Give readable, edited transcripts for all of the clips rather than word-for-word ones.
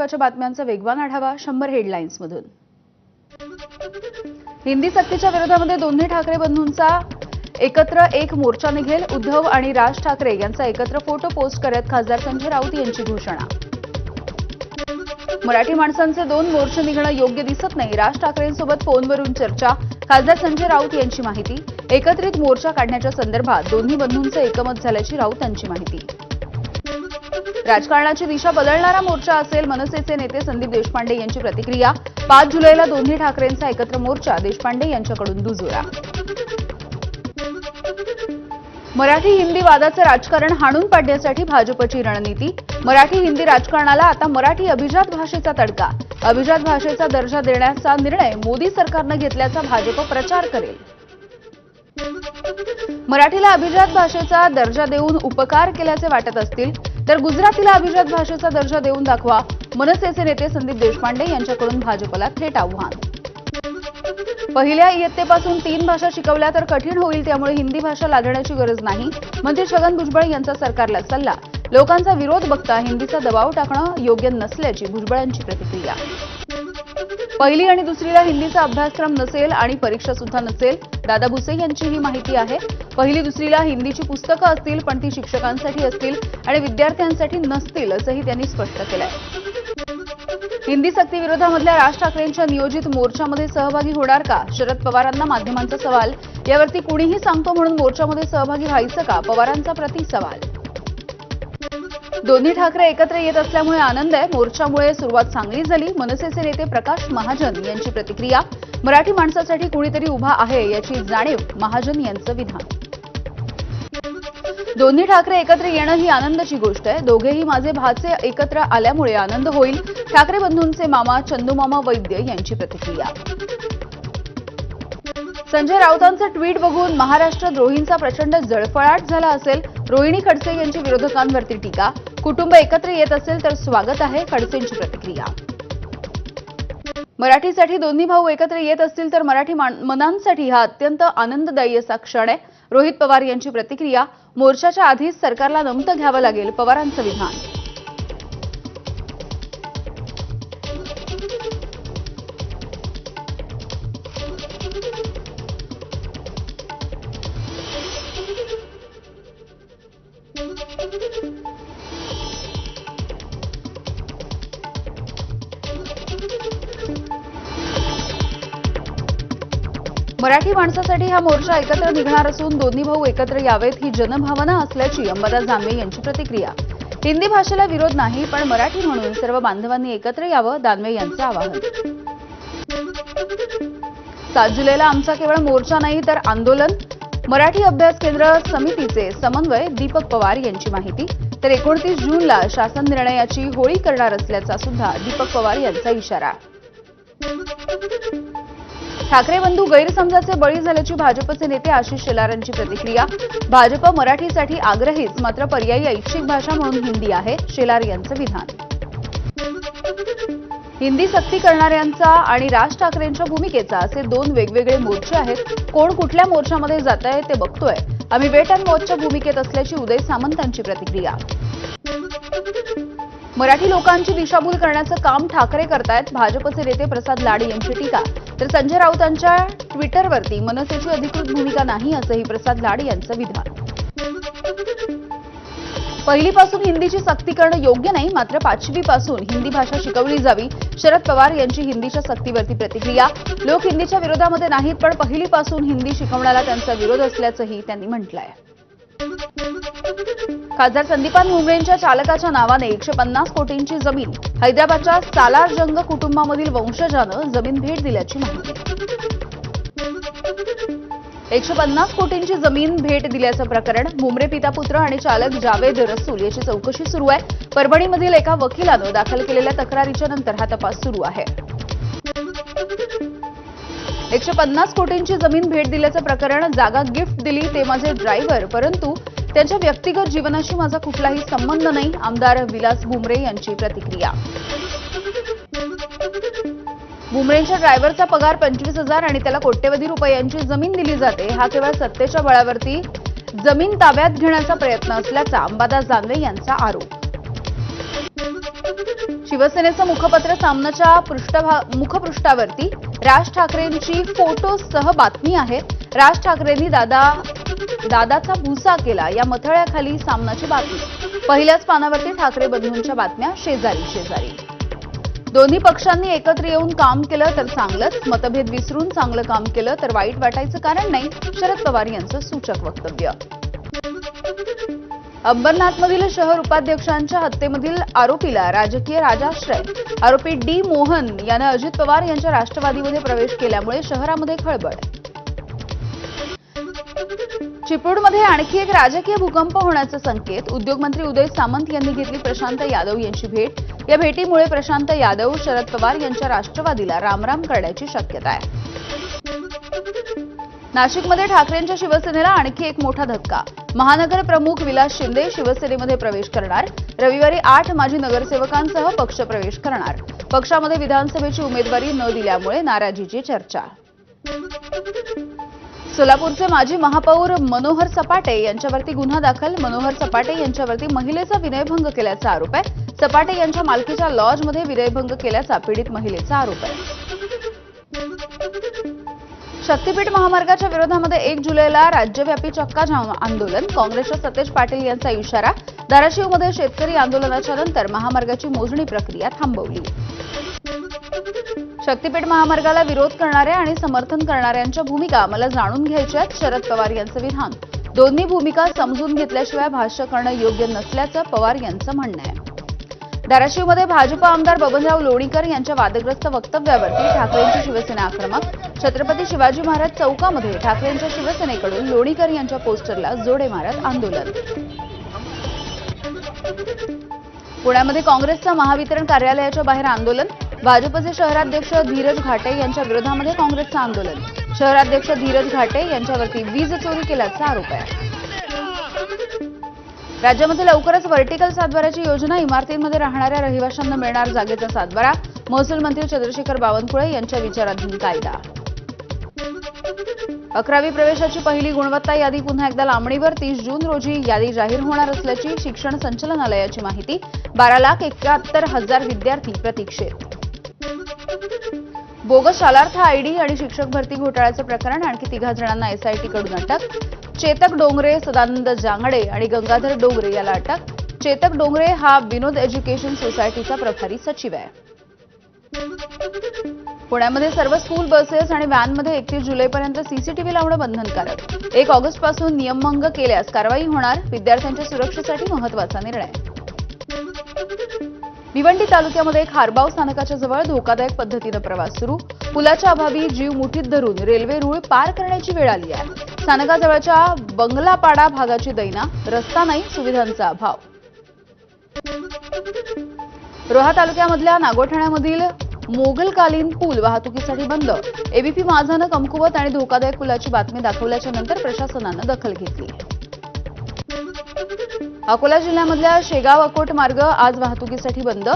महत्त्वाच्या बातम्यांचा वेगवान आढावा 100 हेडलाईन्समधून। हिंदी सक्तीच्या विरोधामध्ये दोन्ही ठाकरे बंधूंचा एकत्र एक मोर्चा निघेल। उद्धव आणि राज ठाकरे यांचा एकत्र फोटो पोस्ट करत खासदार संजय राऊत यांची घोषणा। मराठी माणसांचे दोन मोर्चे निघणं योग्य दिसत नाही, राज ठाकरेंसोबत फोनवरून चर्चा। खासदार संजय राऊत यांची माहिती। एकत्रित मोर्चा काढण्याच्या संदर्भात दोन्ही बंधूंचे एकमत झाल्याची राऊतांची माहिती। राजकारणाची दिशा बदलणारा मोर्चा असेल, मनसेचे नेते संदीप देशपांडे यांची प्रतिक्रिया। 5 जुलैला दोन्ही ठाकरेंचा एकत्र मोर्चा, देशपांडे यांच्याकडून दुजोरा। मराठी हिंदी वादाचं राजकारण हाणून पाडण्यासाठी भाजपची रणनीती। मराठी हिंदी राजकारणाला आता मराठी अभिजात भाषेचा तडका। अभिजात भाषेचा दर्जा देण्याचा निर्णय मोदी सरकारनं घेतल्याचा भाजप प्रचार करेल। मराठीला अभिजात भाषेचा दर्जा देऊन उपकार केल्याचे वाटत असतील तर गुजरातीला अभिजात भाषेचा दर्जा देऊन दाखवा। मनसेचे नेते संदीप देशपांडे यांच्याकडून भाजपला थेट आव्हान। पहिल्या इयत्तेपासून 3 भाषा शिकवल्या तर कठीण होईल, त्यामुळे हिंदी भाषा लादण्याची गरज नाही, मंत्री छगन भुजबळ यांचा सरकारला सल्ला। लोकांचा विरोध बघता हिंदीचा दबाव टाकणं योग्य नसल्याची भुजबळांची प्रतिक्रिया। पहिली आणि दुसरीला हिंदीचा अभ्यासक्रम नसेल आणि परीक्षा सुद्धा नसेल, दादा भुसे यांची ही माहिती आहे। पहिली दुसरीला हिंदीची पुस्तकं असतील, पण ती शिक्षकांसाठी असतील आणि विद्यार्थ्यांसाठी नसतील, असंही त्यांनी स्पष्ट केलंय। हिंदी सक्ती विरोधामधल्या राज ठाकरेंच्या नियोजित मोर्चामध्ये सहभागी होणार का? शरद पवारांना माध्यमांचा सवाल। यावरती कुणीही सांगतो म्हणून मोर्चामध्ये सहभागी व्हायचं का? पवारांचा प्रतिसवाल। दोन्ही ठाकरे एकत्र येत असल्यामुळे आनंद आहे, मोर्चामुळे सुरुवात चांगली झाली। मनसेचे नेते प्रकाश महाजन यांची प्रतिक्रिया। मराठी माणसासाठी कुणीतरी उभा आहे याची जाणीव, महाजन यांचं विधान। दोन्ही ठाकरे एकत्र येणं ही आनंदाची गोष्ट आहे। दोघेही माझे भाचे एकत्र आल्यामुळे आनंद होईल, ठाकरे बंधूंचे मामा चंदूमामा वैद्य यांची प्रतिक्रिया। संजय राऊतांचं ट्विट बघून महाराष्ट्र द्रोहींचा प्रचंड जळफळाट झाला असेल, रोहिणी खडसे यांची विरोधकांवरती टीका। कुटुंब एकत्र येत असेल तर स्वागत आहे, खडसेंची प्रतिक्रिया। मराठीसाठी दोन्ही भाऊ एकत्र येत असतील तर मराठी मनांसाठी हा अत्यंत आनंददायी असा क्षण आहे, रोहित पवार यांची प्रतिक्रिया। मोर्चाच्या आधीच सरकारला नमतं घ्यावं लागेल, पवारांचं विधान। मराठी माणसासाठी हा मोर्चा एकत्र निघणार असून दोन्ही भाऊ एकत्र यावेत ही जनभावना असल्याची अंबादास दानवे यांची प्रतिक्रिया। हिंदी भाषेला विरोध नाही, पण मराठी म्हणून सर्व बांधवांनी एकत्र यावं, दानवे यांचं आवाहन। 7 जुलैला आमचा केवळ मोर्चा नाही तर आंदोलन, मराठी अभ्यास केंद्र समितीचे समन्वय दीपक पवार यांची माहिती। तर 29 जूनला शासन निर्णयाची होळी करणार असल्याचा सुद्धा दीपक पवार यांचा इशारा। ठाकरे बंधू गैरसमजाचे बळी झाल्याची भाजपचे नेते आशिष शेलार यांची प्रतिक्रिया। भाजप मराठीसाठी आग्रहीच, मात्र पर्यायी ऐच्छिक भाषा म्हणून हिंदी आहे, शेलार यांचं विधान। हिंदी सक्ती करणाऱ्यांचा आणि राज ठाकरेंच्या भूमिकेचा असे 2 वेगवेगळे मोर्चे आहेत। कोण कुठल्या मोर्चामध्ये जात आहे ते बघतोय, आम्ही वेट अँड वॉचच्या भूमिकेत असल्याची उदय सामंतांची प्रतिक्रिया। मराठी लोकांची दिशाभूल करण्याचं काम ठाकरे करतायत, भाजपचे नेते प्रसाद लाड यांची टीका। तर संजय राऊतांच्या ट्विटरवरती मनसेची अधिकृत भूमिका नाही, असंही प्रसाद लाड यांचं विधान। पहिलीपासून हिंदीची सक्ती करणं योग्य नाही, मात्र 5वी पासून हिंदी भाषा शिकवली जावी, शरद पवार यांची हिंदीच्या सक्तीवरती प्रतिक्रिया। लोक हिंदीच्या विरोधामध्ये नाहीत, पण पहिलीपासून हिंदी शिकवण्याला त्यांचा विरोध असल्याचंही त्यांनी म्हटलंय। खासदार संदीपान भुमरेंच्या चालकाच्या नावाने 150 कोटींची जमीन, हैदराबादच्या सालार जंग कुटुंबामधील वंशजानं जमीन भेट दिल्याची माहिती। 150 कोटींची जमीन भेट दिल्याचं प्रकरण, भुमरे पिता पुत्र आणि चालक जावेद रसूल याची चौकशी सुरू आहे। परभणीमधील एका वकिलानं दाखल केलेल्या तक्रारीच्या नंतर हा तपास सुरू आहे। 150 कोटींची जमीन भेट दिल्याचं प्रकरण, जागा गिफ्ट दिली ते माझे ड्रायव्हर, परंतु त्यांच्या व्यक्तिगत जीवनाशी माझा कुठलाही संबंध नाही, आमदार विलास भुमरे यांची प्रतिक्रिया। भुमरेंच्या ड्रायव्हरचा पगार 25,000 आणि त्याला कोट्यवधी रुपयांची जमीन दिली जाते, हा केवळ सत्तेच्या बळावरती जमीन ताब्यात घेण्याचा प्रयत्न असल्याचा अंबादास दानवे यांचा आरोप। शिवसेनेचं मुखपत्र सामनाच्या मुखपृष्ठावरती राज ठाकरेंची फोटोसह बातमी आहे. राज ठाकरेंनी दादाचा भुसा केला या मथळ्याखाली सामनाची बातमी. पहिल्याच पानावरती ठाकरे बंधूंच्या बातम्या शेजारी. दोन्ही पक्षांनी एकत्र येऊन काम केलं तर चांगलंच, मतभेद विसरून चांगलं काम केलं तर वाईट वाटायचं कारण नाही, शरद पवार यांचं सूचक वक्तव्य. अंबरनाथमधील शहर उपाध्यक्षांच्या हत्येमधील आरोपीला राजकीय राजाश्रय. आरोपी डी मोहन यानं अजित पवार यांच्या राष्ट्रवादीमध्ये प्रवेश केल्यामुळे शहरामध्ये खळबळ. चिपळूणमध्ये आणखी एक राजकीय भूकंप होण्याचे संकेत. उद्योगमंत्री उदय सामंत यांनी घेतली प्रशांत यादव यांची भेट. या भेटीमुळे प्रशांत यादव शरद पवार यांच्या राष्ट्रवादीला रामराम करण्याची शक्यता आहे. नाशिकमध्ये ठाकरेंच्या शिवसेनेला आणखी एक मोठा धक्का. महानगर प्रमुख विलास शिंदे शिवसेनेमध्ये प्रवेश करणार. रविवारी 8 माजी नगरसेवकांसह पक्ष प्रवेश करणार. पक्षामध्ये विधानसभेची उमेदवारी न दिल्यामुळे नाराजीची चर्चा. सोलापूरचे माजी महापौर मनोहर सपाटे यांच्यावरती गुन्हा दाखल. मनोहर सपाटे यांच्यावरती महिलेचा विनयभंग केल्याचा आरोप आहे. सपाटे यांच्या मालकीच्या लॉजमध्ये विनयभंग केल्याचा पीडित महिलेचा आरोप आहे. शक्तीपीठ महामार्गाच्या विरोधामध्ये 1 जुलैला राज्यव्यापी चक्काजाम आंदोलन. काँग्रेसच्या सतेज पाटील यांचा इशारा. धाराशिवमध्ये शेतकरी आंदोलनाच्या नंतर महामार्गाची मोजणी प्रक्रिया थांबवली. शक्तीपीठ महामार्गाला विरोध करणाऱ्या आणि समर्थन करणाऱ्यांच्या भूमिका मला जाणून घ्यायच्यात, शरद पवार यांचं विधान. दोन्ही भूमिका समजून घेतल्याशिवाय भाष्य करणं योग्य नसल्याचं पवार यांचं म्हणणं आहे. धाराशिवमध्ये भाजप आमदार बबनराव लोणीकर यांच्या वादग्रस्त वक्तव्यावरती ठाकरेंची शिवसेना आक्रमक. छत्रपती शिवाजी महाराज चौकामध्ये ठाकरेंच्या शिवसेनेकडून लोणीकर यांच्या पोस्टरला जोडे मारत आंदोलन. पुण्यामध्ये काँग्रेसच्या महावितरण कार्यालयाच्या बाहेर आंदोलन. भाजपचे शहराध्यक्ष धीरज घाटे यांच्या विरोधामध्ये काँग्रेसचं आंदोलन. शहराध्यक्ष धीरज घाटे यांच्यावरती वीज चोरी केल्याचा आरोप आहे. राज्यामध्ये लवकरच व्हर्टिकल सातबाराची योजना. इमारतींमध्ये राहणाऱ्या रहिवाशांना मिळणार जागेचा सातबारा. महसूल मंत्री चंद्रशेखर बावनकुळे यांच्या विचाराधीन कायदा. 11वी प्रवेशाची पहिली गुणवत्ता यादी पुन्हा एकदा लांबणीवर. 30 जून रोजी यादी जाहीर होणार असल्याची शिक्षण संचालनालयाची माहिती. 12,71,000 विद्यार्थी प्रतीक्षेत. बोगस शालार्थ आयडी आणि शिक्षक भरती घोटाळ्याचं प्रकरण. आणखी 3 जणांना एसआयटीकडून अटक. चेतक डोंगरे, सदानंद जांगडे आणि गंगाधर डोंगरे याला अटक. चेतक डोंगरे हा विनोद एज्युकेशन सोसायटीचा प्रभारी सचिव आहे. पुण्यामध्ये सर्व स्कूल बसेस आणि व्हॅनमध्ये 31 जुलैपर्यंत सीसीटीव्ही लावणं बंधनकारक. 1 ऑगस्टपासून नियमभंग केल्यास कारवाई होणार. विद्यार्थ्यांच्या सुरक्षेसाठी महत्त्वाचा निर्णय. भिवंडी तालुक्यामध्ये खारबाव स्थानकाच्या जवळ धोकादायक पद्धतीनं प्रवास सुरू. पुलाच्या अभावी जीव मुठीत धरून रेल्वे रूळ पार करण्याची वेळ आली आहे. स्थानकाजवळच्या बंगलापाडा भागाची दैना. रस्ता नाही, सुविधांचा अभाव. रोहा तालुक्यामधल्या नागोठाण्यामधील मोगलकालीन पूल वाहतुकीसाठी बंद. एबीपी माझानं कमकुवत आणि धोकादायक पुलाची बातमी दाखवल्याच्या नंतर प्रशासनानं दखल घेतली. अकोला जिल्ह्यामधल्या शेगाव अकोट मार्ग आज वाहतुकीसाठी बंद.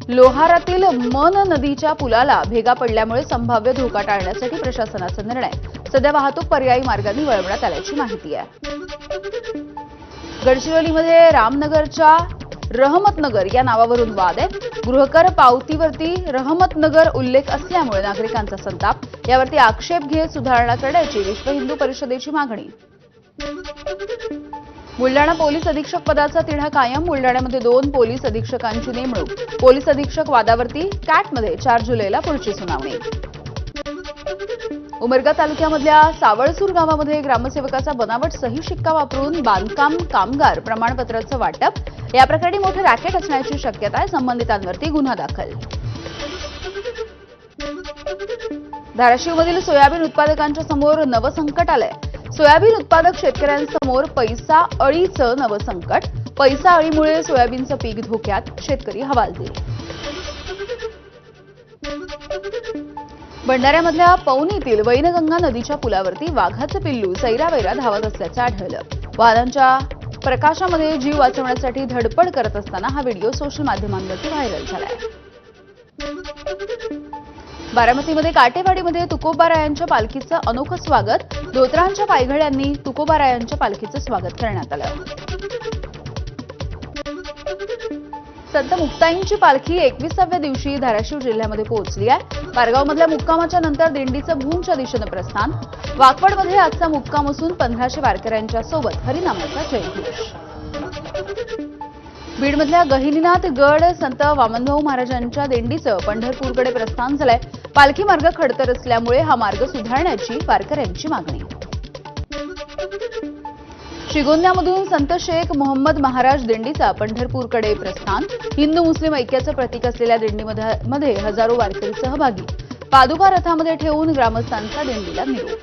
लोहारातील मन नदीच्या पुलाला भेगा पडल्यामुळे संभाव्य धोका टाळण्यासाठी प्रशासनाचा निर्णय. सध्या वाहतूक पर्यायी मार्गाने वळवण्यात आल्याची माहिती आहे. गडचिरोलीमध्ये रामनगरच्या रहमतनगर या नावावरून वाद आहे. गृहकर पावतीवरती रहमतनगर उल्लेख असल्यामुळे नागरिकांचा संताप. यावरती आक्षेप घेत सुधारणा करण्याची विश्व हिंदू परिषदेची मागणी. बुलडाणा पोलीस अधीक्षक पदाचा तिढा कायम. बुलडाण्यामध्ये 2 पोलीस अधीक्षकांची नेमणूक. पोलीस अधीक्षक वादावरती कॅटमध्ये 4 जुलैला पुढची सुनावणी. उमरगा तालुक्यामधल्या सावळसूर गावामध्ये ग्रामसेवकाचा बनावट सही शिक्का वापरून बांधकाम कामगार प्रमाणपत्राचं वाटप. या प्रकरणी मोठे रॅकेट असण्याची शक्यता आहे. संबंधितांवरती गुन्हा दाखल. धाराशिवमधील सोयाबीन उत्पादकांच्या समोर नवं संकट आलंय. सोयाबीन उत्पादक शेतकऱ्यांसमोर पैसा अळीचं नवं संकट. पैसा अळीमुळे सोयाबीनचं पीक धोक्यात. शेतकरी हवालदिल. भंडाऱ्यामधल्या पवनीतील वैनगंगा नदीच्या पुलावरती वाघाचं पिल्लू सैरावैरा धावत असल्याचं आढळलं. वाहनांच्या प्रकाशामध्ये जीव वाचवण्यासाठी धडपड करत असताना हा व्हिडिओ सोशल माध्यमांवरती व्हायरल झालाय. बारामतीमध्ये काटेवाडीमध्ये तुकोबारायांच्या पालखीचं अनोखं स्वागत. धोतरांच्या पायघड्यांनी तुकोबारायांच्या पालखीचं स्वागत करण्यात आलं. संत मुक्ताईंची पालखी 21व्या दिवशी धाराशिव जिल्ह्यामध्ये पोहोचली आहे. पारगावमधल्या मुक्कामाच्या नंतर दिंडीचं भूमच्या दिशेनं प्रस्थान. वाकवडमध्ये आजचा मुक्काम असून 1500 वारकऱ्यांच्या सोबत हरिनामाचा जयघोष. बीडमधल्या गहिनीनाथ गड संत वामनभाऊ महाराजांच्या दिंडीचं पंढरपूरकडे प्रस्थान झालंय. पालखी मार्ग खडतर असल्यामुळे हा मार्ग सुधारण्याची वारकऱ्यांची मागणी. श्रीगोंद्यामधून संत शेख मोहम्मद महाराज दिंडीचा पंढरपूरकडे प्रस्थान. हिंदू मुस्लिम ऐक्याचं प्रतीक असलेल्या दिंडीमध्ये हजारो वारकरी सहभागी. पादुका रथामध्ये ठेवून ग्रामस्थांचा दिंडीला निरोप.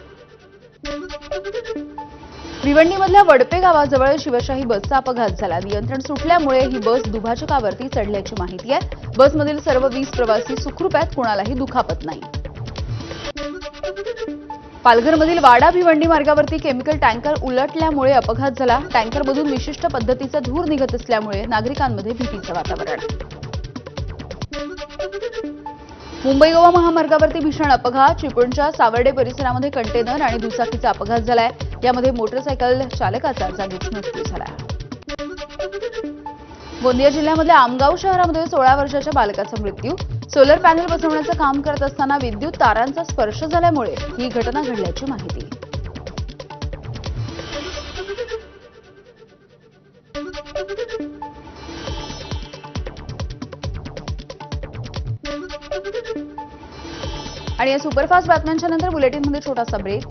भिवंडीमधल्या वडपे गावाजवळ शिवशाही बसचा अपघात झाला. नियंत्रण सुटल्यामुळे ही बस दुभाजकावरती चढल्याची माहिती आहे. बसमधील सर्व 20 प्रवासी सुखरूप आहेत. कुणालाही दुखापत नाही. पालघरमधील वाडा भिवंडी मार्गावरती केमिकल टँकर उलटल्यामुळे अपघात झाला. टँकरमधून विशिष्ट पद्धतीचा धूर निघत असल्यामुळे नागरिकांमध्ये भीतीचं वातावरण. मुंबई गोवा महामार्गावरती भीषण अपघात. चिपळूणच्या सावर्डे परिसरामध्ये कंटेनर आणि दुचाकीचा अपघात झालाय. यामध्ये मोटरसायकल चालकाचा जागीच मृत्यू झाला. गोंदिया जिल्ह्यामधल्या आमगाव शहरामध्ये 16 वर्षाच्या बालकाचा मृत्यू. सोलर पॅनल बसवण्याचं काम करत असताना विद्युत तारांचा स्पर्श झाल्यामुळे ही घटना घडल्याची माहिती. आणि या सुपरफास्ट बातम्यांच्या नंतर बुलेटिनमध्ये छोटासा ब्रेक.